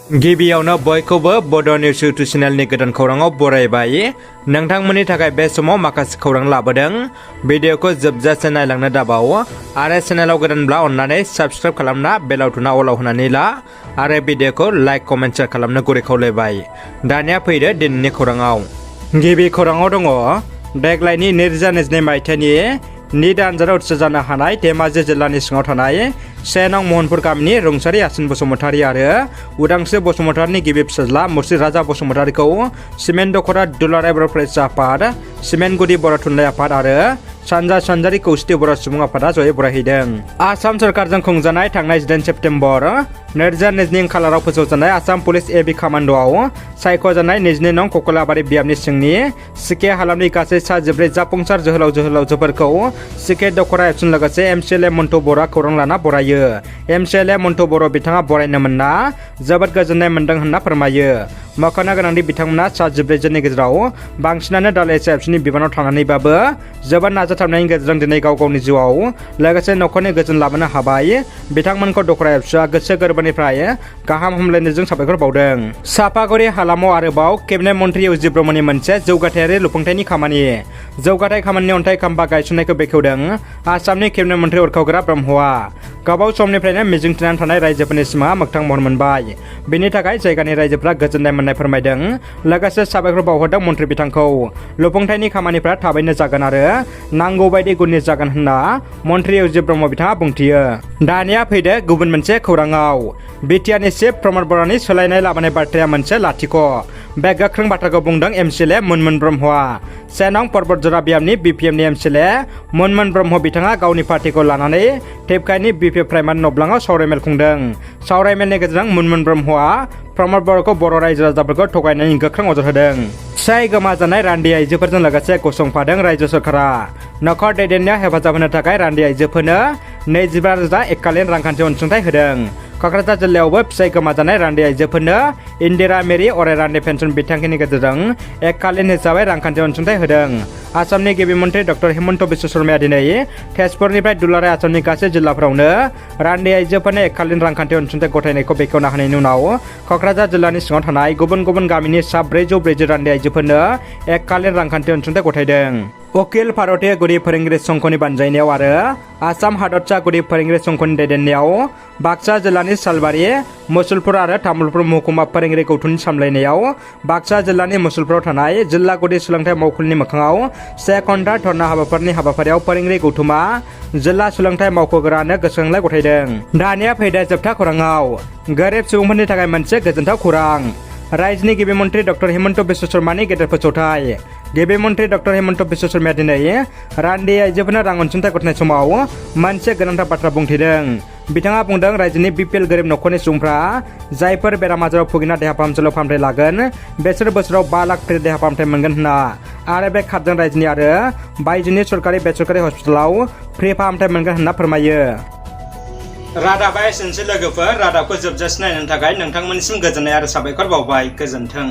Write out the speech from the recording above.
गिबियावनो बयखौबो बड' निउस इउटुब चेनेलनि गोदान खौराङाव बरायबाय। नोंथांमोननि थाखाय बे समाव माखासे खौरां लाबोदों। भिडिअखौ जोबजासे नायलांनो दाबाव आरो चेनेलाव गोदानब्ला अन्नानै साबस्क्राइब खालामना बेल आइकनआ अलाव होनानै ला आरो भिडिअखौ लाइक कमेन्ट शेयार खालामनो गुरै खावलायबाय। दानिया फैदो दिनैनि खौराङाव। गिबि खौराङाव दङ देग्लायनि 2022 मायथाइनि नीट आनजादाव उथ्रिसारनो हानाय धेमाजि जिल्लानि सिङाव थानाय 1 नं महनपुर गामिनि रुंसारि यासिन बसुमतारी आरो उदांस्रि बसुमतारीनि गिबि फिसाज्ला मुस्रि राजा बसुमतारीखौ सिमेन्ट दख'रा दुलाराय बर' फरायसा आफाद, सिमेन्ट गुदि बर' थुनलाइ आफाद आरो सानजा सानजारि खौसेथि बर' सुबुं आफादा जयै बरायहैदों। आसाम सरकारजों खुंजानाय थांनाय 18 सेप्तेम्बर 2022 खालाराव फोसावजानाय आसाम पुलिस एबि कामान्ड'आव सायख'जानाय 22 नं कक्लाबारि बियाबनि सिंनि सिके हालामनि गासै 14 जाफुंसार जोहोलाव जोहोलावजोफोरखौ सिके दख'रा एबसुन लोगोसे एमसिएलए मन्टु बर'आ खौरां लाना बरायो। एमसिएलए मन्टु बर' बिथाङा बरायनो मोनना जोबोद गोजोननाय मोन्दों होनना फोरमायो। मख'नो गोनांदि बिथांमोना 14 जननि गेजेराव बांसिनानो दालाइसा एबसुनि बिबानाव थानानैबाबो जोबोद नाजाथाबनायनि गेजेरजों दिनै गाव गावनि जिउआव लोगोसे न'खरनि गोजोन लाबोनो हाबाय। बिथांमोनखौ दख'रा एबसुआ गोसो गोरबोनिफ्राय गाहाम हामलायनायजों साबायखर बावदों। सापागुरि हालामाव आरोबाव केबिनेट मन्त्रि इउजि ब्रह्मनि मोनसे जौगाथायारि लुफुंथायनि खामानि जौगाथाय खामानिनि अन्थाइ खाम्फा गायसननायखौ बेखेवदों आसामनि केबिनेट मन्त्रि उरखावग्रा ब्रह्मआ। गोबाव समनिफ्रायनो मिजिंथिनानै थानाय रायजोफोरनि सिमाङा मोगथां महर मोनबाय। बेनि थाखाय जायगानि रायजोफोरा गोजोननाय मोननाय फोरमायदों। लोगोसे साबायखर बावहरदों मन्त्रि बिथांखौ। लुफुंथायनि खामानिफ्रा थाबैनो जागोन आरो नांगौ बायदि गुननि जागोन होनना मन्त्रि इउजि ब्रह्म बिथाङा बुंथियो। दानिया फैदो गुबुन मोनसे खौराङाव। बिटिआरनि चिफ प्रमद बर'नि सोलायनाय लाबोनाय बाथ्राया मोनसे लाथिख'। बे गोख्रों बाथ्राखौ बुंदों एमसिएलए मुनमुन ब्रह्मआ। 1 नं पर्बतजरा बियाबनि बिपिएमनि एमसिएलए मुनमुन ब्रह्म बिथाङा गावनि पार्टिखौ लानानै टेपकाइनि बिपि प्राइमारि नब्लाङाव सावरायमेल खुंदों। सावरायमेलनि गेजेरजों मुनमुन ब्रह्मआ प्रमद बर'खौ बर' रायजो राजाफोरखौ थगायनायनि गोख्रों अजद होदों। फिसाय गोमाजानाय रान्दि आइजोफोरजों लोगोसे गसंफादों रायजो सरकारा। नखर दैदेननायाव हेफाजाब होनो थाखाय रान्दि आइजोफोरनो 25,000 एककालीन रांखान्थि अनसुंथाइ होदों। क'क्राझार जिल्लायावबो फिसाय गोमाजानाय रान्दि आइजोफोरनो इन्दिरा मेरि अराय रान्दि पेन्सन बिथांखिनि गेजेरजों एककालीन हिसाबै रांखान्थि अनसुंथाइ होदों। आसामनि गिबि मन्त्रि डक्टर हिमन्त बिश्व शर्माया दिनै तेजपुरनिफ्राय दुलाराय आसामनि गासै जिल्लाफोरावनो रान्दि आइजोफोरनो एककालीन रांखान्थि अनसुंथाइ गथायनायखौ बेखेवना होनायनि उनाव क'क्राझार जिल्लानि सिङाव थानाय गुबुन गुबुन गामिनि सा 440 रान्दि आइजोफोरनो एककालीन रांखान्थि अनसुंथाइ गथायदों। अखिल भारतीय गुदि फोरोंगिरि संघनि बानजायनायाव आरो आसाम हादरसा गुदि फोरोंगिरि संघनि दैदेननायाव बाक्सा जिल्लानि सालबारि, मुसलपुर आरो तामुलपुर महकुमा फोरोंगिरि गौथुमनि सामलायनायाव बाक्सा जिल्लानि मुसलपुराव थानाय जिल्ला गुदि सोलोंथाइ मावखुलिनि मोखाङाव 1 घन्टा धर्ना हाबाफारियाव फोरोंगिरि गौथुमा जिल्ला सोलोंथाइ मावख'गोरानो गोसोखांलाय गथायदों। दानिया फैदो जोबथा खौराङाव। गोरिब सुबुंफोरनि थाखाय मोनसे गोजोनथाव खौरां। रायजोनि गिबि मन्त्रि डक्टर हिमन्त बिश्व शर्मानि गेदेर फोसावथाय। गिबि मन्त्रि डक्टर हिमन्त बिश्व शर्माया दिनै रान्दि आइजोफोरनो रां अनसुंथाइ गथायनाय समाव मोनसे गोनांथार बाथ्रा बुंथिदों। बिथाङा बुंदों रायजोनि बिपिएल गोरिब नखरनि सुबुंफ्रा जायफोर बेराम आजाराव भुगिना देहा फाहामसालियाव फाहामथाय लागोन बेसोर बोसोराव 5 लाख फ्रि देहा फाहामथाय मोनगोन होनना आरो बे कार्डजों रायजोनि आरो बायजोनि सरकारि बेसरकारि हस्पिटालाव फ्रि फाहामथाय मोनगोन होनना फोरमायो। रादाबा एसेनोसै लोगोफोर। रादाबखौ जोबजासे नायनो थाखाय नोंथांमोननिसिम गोजोननाय आरो साबायखर बावबाय। गोजोन्थों।